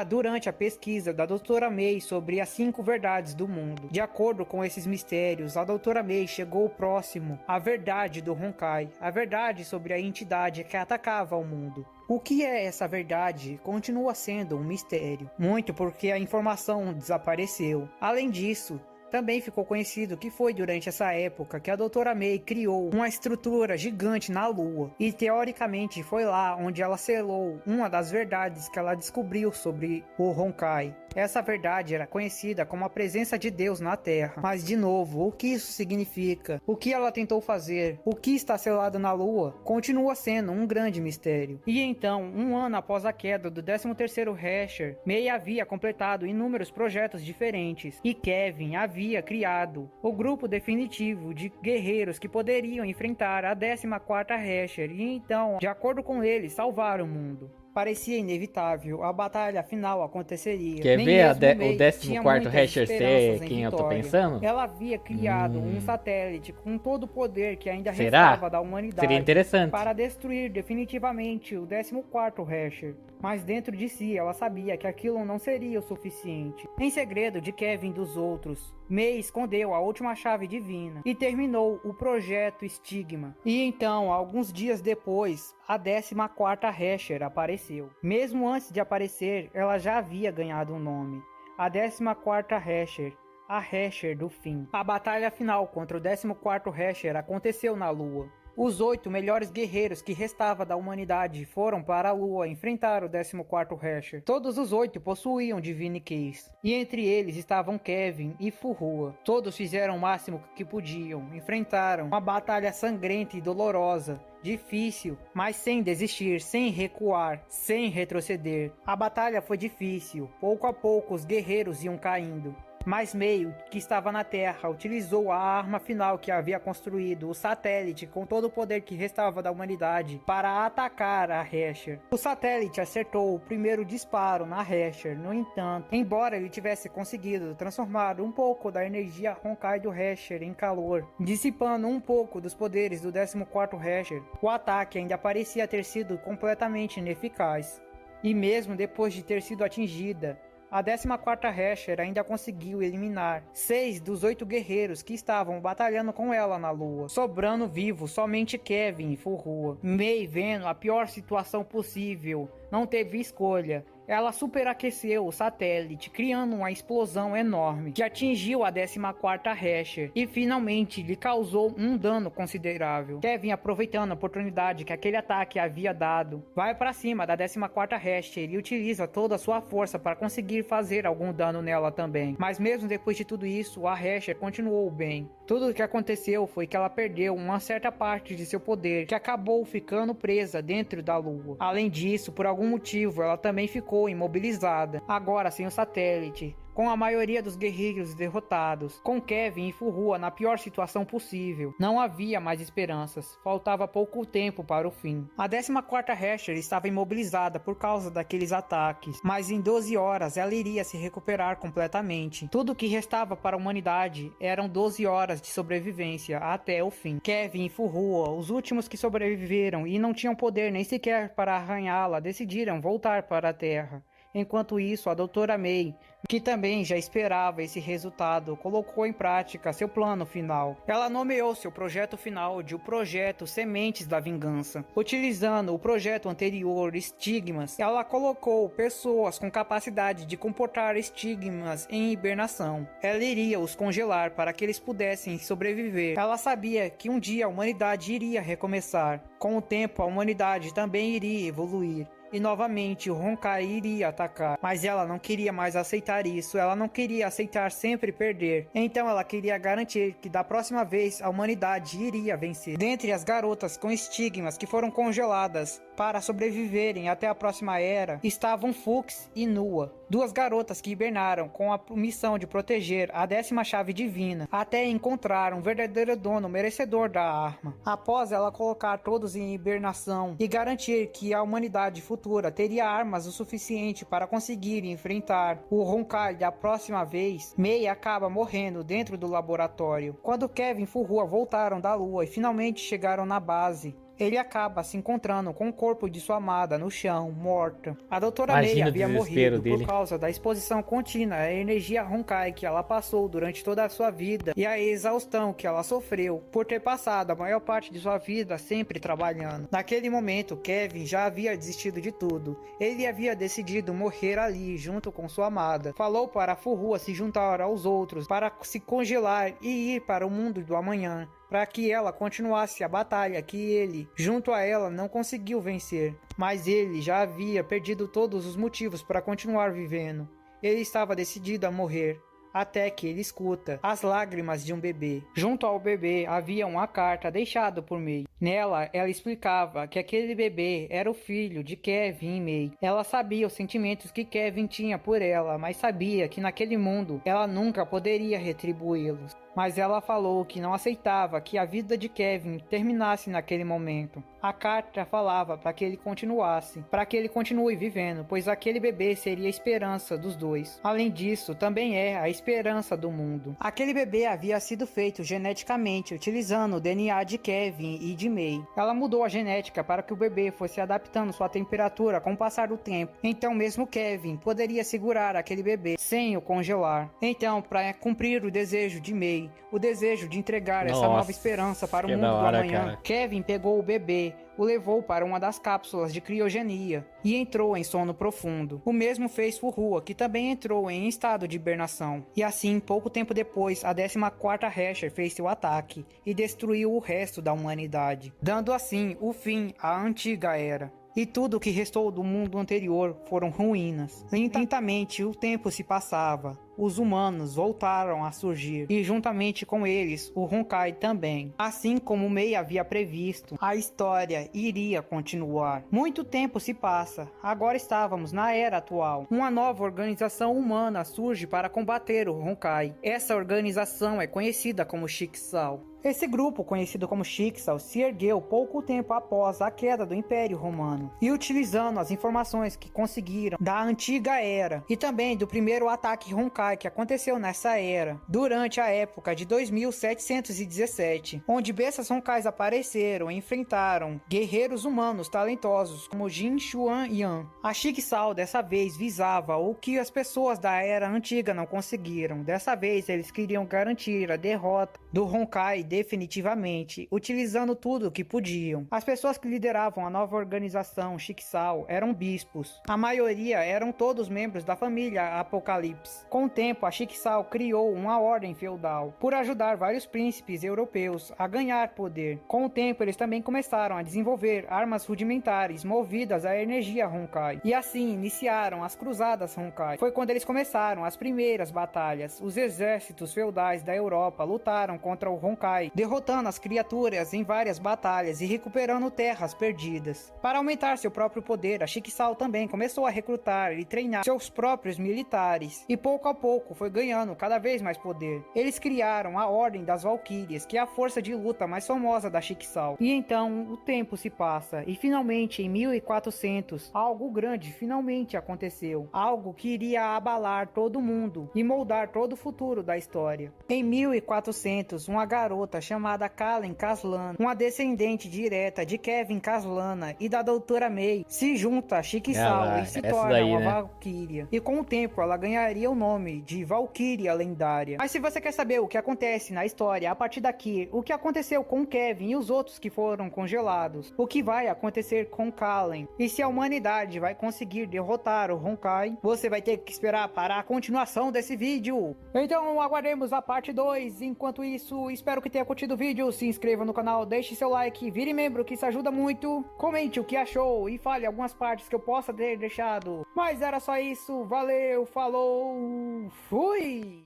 durante a pesquisa da Doutora May sobre as 5 verdades do mundo. De acordo com esses mistérios, a Doutora May chegou próximo à verdade do Honkai, a verdade sobre a entidade que atacava o mundo. O que é essa verdade continua sendo um mistério, muito porque a informação desapareceu. Além disso, também ficou conhecido que foi durante essa época que a Doutora May criou uma estrutura gigante na Lua, e teoricamente foi lá onde ela selou uma das verdades que ela descobriu sobre o Honkai. Essa verdade era conhecida como a presença de Deus na Terra. Mas de novo, o que isso significa? O que ela tentou fazer? O que está selado na Lua? Continua sendo um grande mistério. E então, um ano após a queda do 13º Hasher, May havia completado inúmeros projetos diferentes, e Kevin havia criado o grupo definitivo de guerreiros que poderiam enfrentar a 14ª Hasher e então, de acordo com ele, salvar o mundo. Parecia inevitável, a batalha final aconteceria. Quer ver o 14º Hasher ser quem eu tô pensando? Ela havia criado um satélite com todo o poder que ainda restava da humanidade. Seria interessante. Para destruir definitivamente o 14º Hasher. Mas dentro de si ela sabia que aquilo não seria o suficiente. Em segredo de Kevin e dos outros, May escondeu a última chave divina e terminou o projeto Stigma. E então, alguns dias depois, a 14ª Hasher apareceu. Mesmo antes de aparecer, ela já havia ganhado um nome. A 14ª Hasher, a Hasher do fim. A batalha final contra o 14º Hasher aconteceu na Lua. Os 8 melhores guerreiros que restavam da humanidade foram para a Lua enfrentar o 14º Hasher. Todos os 8 possuíam Divine Keys, e entre eles estavam Kevin e Fuhua. Todos fizeram o máximo que podiam, enfrentaram uma batalha sangrenta e dolorosa, difícil, mas sem desistir, sem recuar, sem retroceder. A batalha foi difícil, pouco a pouco os guerreiros iam caindo. Mas May, que estava na Terra, utilizou a arma final que havia construído, o satélite, com todo o poder que restava da humanidade, para atacar a Hasher. O satélite acertou o primeiro disparo na Hasher. No entanto, embora ele tivesse conseguido transformar um pouco da energia Honkai do Hasher em calor, dissipando um pouco dos poderes do 14º Hasher, o ataque ainda parecia ter sido completamente ineficaz. E mesmo depois de ter sido atingida, a 14ª Hasher ainda conseguiu eliminar 6 dos 8 guerreiros que estavam batalhando com ela na Lua, sobrando vivos somente Kevin e Fuhua. May, vendo a pior situação possível, não teve escolha. ela superaqueceu o satélite, criando uma explosão enorme que atingiu a 14ª Rasher e finalmente lhe causou um dano considerável. Kevin, aproveitando a oportunidade que aquele ataque havia dado, vai para cima da 14ª Rasher e utiliza toda a sua força para conseguir fazer algum dano nela também. Mas mesmo depois de tudo isso, a Rasher continuou bem. Tudo o que aconteceu foi que ela perdeu uma certa parte de seu poder, que acabou ficando presa dentro da Lua. Além disso, por algum motivo, ela também ficou imobilizada, agora sem o satélite, com a maioria dos guerreiros derrotados, com Kevin e Fuhua na pior situação possível. Não havia mais esperanças, faltava pouco tempo para o fim. A 14ª Rasher estava imobilizada por causa daqueles ataques, mas em 12 horas ela iria se recuperar completamente. Tudo o que restava para a humanidade eram 12 horas de sobrevivência até o fim. Kevin e Fuhua, os últimos que sobreviveram e não tinham poder nem sequer para arranhá-la, decidiram voltar para a Terra. Enquanto isso, a Doutora May, que também já esperava esse resultado, colocou em prática seu plano final. Ela nomeou seu projeto final de o Projeto Sementes da Vingança. Utilizando o projeto anterior, Estigmas, ela colocou pessoas com capacidade de comportar estigmas em hibernação. Ela iria os congelar para que eles pudessem sobreviver. Ela sabia que um dia a humanidade iria recomeçar. Com o tempo, a humanidade também iria evoluir. E novamente o Honkai iria atacar, mas ela não queria mais aceitar isso, ela não queria aceitar sempre perder, então ela queria garantir que da próxima vez a humanidade iria vencer. Dentre as garotas com estigmas que foram congeladas para sobreviverem até a próxima era, estavam Fux e Nua, duas garotas que hibernaram com a missão de proteger a 10ª chave divina, até encontrar um verdadeiro dono merecedor da arma. Após ela colocar todos em hibernação e garantir que a humanidade futura teria armas o suficiente para conseguir enfrentar o Honkai da próxima vez, May acaba morrendo dentro do laboratório. Quando Kevin e Fuhua voltaram da Lua e finalmente chegaram na base, ele acaba se encontrando com o corpo de sua amada no chão, morta. A Doutora May havia morrido por causa da exposição contínua à energia Honkai que ela passou durante toda a sua vida e a exaustão que ela sofreu por ter passado a maior parte de sua vida sempre trabalhando. Naquele momento, Kevin já havia desistido de tudo. Ele havia decidido morrer ali, junto com sua amada. Falou para Fuhua se juntar aos outros para se congelar e ir para o mundo do amanhã, para que ela continuasse a batalha que ele, junto a ela, não conseguiu vencer. Mas ele já havia perdido todos os motivos para continuar vivendo. Ele estava decidido a morrer, até que ele escuta as lágrimas de um bebê. Junto ao bebê havia uma carta deixada por May. Nela, ela explicava que aquele bebê era o filho de Kevin e May. Ela sabia os sentimentos que Kevin tinha por ela, mas sabia que naquele mundo ela nunca poderia retribuí-los. Mas ela falou que não aceitava que a vida de Kevin terminasse naquele momento. A carta falava para que ele continuasse, para que ele continue vivendo, pois aquele bebê seria a esperança dos dois. Além disso, também é a esperança do mundo. Aquele bebê havia sido feito geneticamente, utilizando o DNA de Kevin e de May. Ela mudou a genética para que o bebê fosse adaptando sua temperatura com o passar do tempo. Então mesmo Kevin poderia segurar aquele bebê sem o congelar. Então, para cumprir o desejo de May, o desejo de entregar essa nova esperança para o mundo do amanhã, Kevin pegou o bebê, o levou para uma das cápsulas de criogenia e entrou em sono profundo. O mesmo fez Fuhua, que também entrou em estado de hibernação. E assim, pouco tempo depois, a 14ª Rasher fez seu ataque e destruiu o resto da humanidade, dando assim o fim à antiga era. E tudo o que restou do mundo anterior foram ruínas. Lentamente o tempo se passava. Os humanos voltaram a surgir, e juntamente com eles, o Honkai também. Assim como May havia previsto, a história iria continuar. Muito tempo se passa, agora estávamos na era atual. Uma nova organização humana surge para combater o Honkai. Essa organização é conhecida como Schicksal. Esse grupo, conhecido como Schicksal, se ergueu pouco tempo após a queda do Império Romano, e utilizando as informações que conseguiram da antiga era, e também do primeiro ataque Honkai que aconteceu nessa era, durante a época de 2717, onde bestas Honkais apareceram e enfrentaram guerreiros humanos talentosos como Jin Xuan Yan. A Schicksal dessa vez visava o que as pessoas da era antiga não conseguiram. Dessa vez eles queriam garantir a derrota do Honkai definitivamente, utilizando tudo que podiam. As pessoas que lideravam a nova organização Chixal eram bispos. A maioria eram todos membros da família Apocalipse. Com o tempo, a Chixal criou uma ordem feudal por ajudar vários príncipes europeus a ganhar poder. Com o tempo, eles também começaram a desenvolver armas rudimentares movidas à energia Honkai. E assim iniciaram as Cruzadas Honkai. Foi quando eles começaram as primeiras batalhas. Os exércitos feudais da Europa lutaram contra o Honkai, derrotando as criaturas em várias batalhas e recuperando terras perdidas. Para aumentar seu próprio poder, a Chixal também começou a recrutar e treinar seus próprios militares, e pouco a pouco foi ganhando cada vez mais poder. Eles criaram a Ordem das Valquírias, que é a força de luta mais famosa da Chixal. E então o tempo se passa, e finalmente em 1400, algo grande finalmente aconteceu. Algo que iria abalar todo mundo e moldar todo o futuro da história. Em 1400, uma garota chamada Kalen Kaslan, uma descendente direta de Kevin Kaslana e da Doutora May, se junta a Chixal e se torna daí, uma né? Valquíria. E com o tempo ela ganharia o nome de Valquíria Lendária. Mas se você quer saber o que acontece na história a partir daqui, o que aconteceu com Kevin e os outros que foram congelados, o que vai acontecer com Kalen, e se a humanidade vai conseguir derrotar o Honkai, você vai ter que esperar para a continuação desse vídeo. Então aguardemos a parte 2. Enquanto isso, espero que tenha curtido o vídeo. Se inscreva no canal, deixe seu like, vire membro, que isso ajuda muito. Comente o que achou e fale algumas partes que eu possa ter deixado. Mas era só isso. Valeu, falou, fui!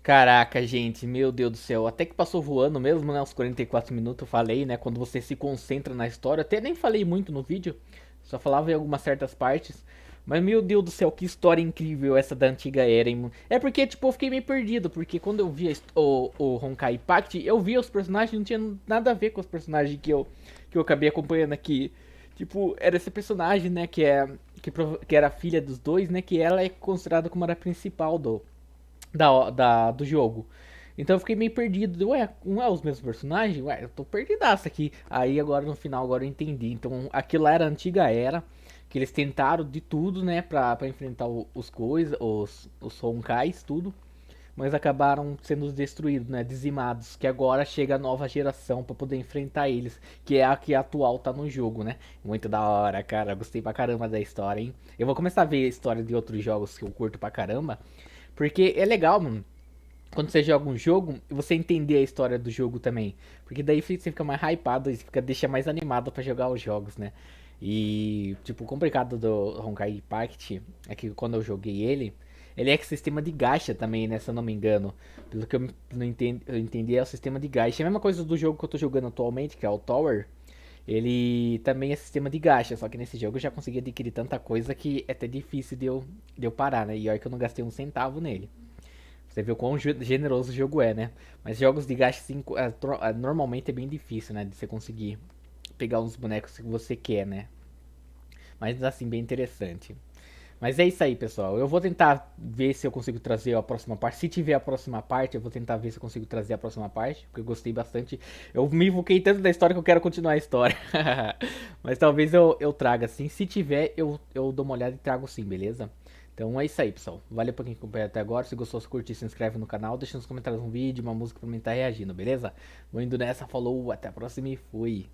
Caraca, gente, meu Deus do céu, até que passou voando mesmo, né, os 44 minutos eu falei, né, quando você se concentra na história, até nem falei muito no vídeo, só falava em algumas certas partes, mas meu Deus do céu, que história incrível essa da antiga era, hein? É porque, tipo, eu fiquei meio perdido, porque quando eu vi o Honkai Impact, eu via os personagens, não tinha nada a ver com os personagens que eu acabei acompanhando aqui, tipo, era esse personagem, né, que era a filha dos dois, né, que ela é considerada como a principal do jogo. Então eu fiquei meio perdido. Ué, não é os mesmos personagens? Ué, eu tô perdidaço aqui. Aí agora no final agora eu entendi. Então aquilo lá era a antiga era. Que eles tentaram de tudo, né? Pra enfrentar os Honkais, tudo. Mas acabaram sendo destruídos, né? Dizimados. Que agora chega a nova geração pra poder enfrentar eles. Que é a que atual tá no jogo, né? Muito da hora, cara. Gostei pra caramba da história, hein? Eu vou começar a ver a história de outros jogos que eu curto pra caramba. Porque é legal, mano, quando você joga um jogo, você entender a história do jogo também. Porque daí você fica mais hypado e deixa mais animado pra jogar os jogos, né? E, tipo, o complicado do Honkai Impact é que quando eu joguei ele é que sistema de gacha também, né? Se eu não me engano. Pelo que eu não entendi, eu entendi, é o sistema de gacha. É a mesma coisa do jogo que eu tô jogando atualmente, que é o Tower. Ele também é sistema de gacha, só que nesse jogo eu já consegui adquirir tanta coisa que é até difícil de eu parar, né? E olha que eu não gastei um centavo nele. Você vê o quão generoso o jogo é, né? Mas jogos de gacha assim, normalmente é bem difícil, né? De você conseguir pegar uns bonecos que você quer, né? Mas assim, bem interessante. Mas é isso aí, pessoal. Eu vou tentar ver se eu consigo trazer a próxima parte. Se tiver a próxima parte, eu vou tentar ver se eu consigo trazer a próxima parte. Porque eu gostei bastante. Eu me invoquei tanto da história que eu quero continuar a história. Mas talvez eu traga assim. Se tiver, eu dou uma olhada e trago sim, beleza? Então é isso aí, pessoal. Valeu por quem acompanhou até agora. Se gostou, se curtir, se inscreve no canal. Deixa nos comentários um vídeo, uma música pra mim estar reagindo, beleza? Vou indo nessa. Falou, até a próxima e fui.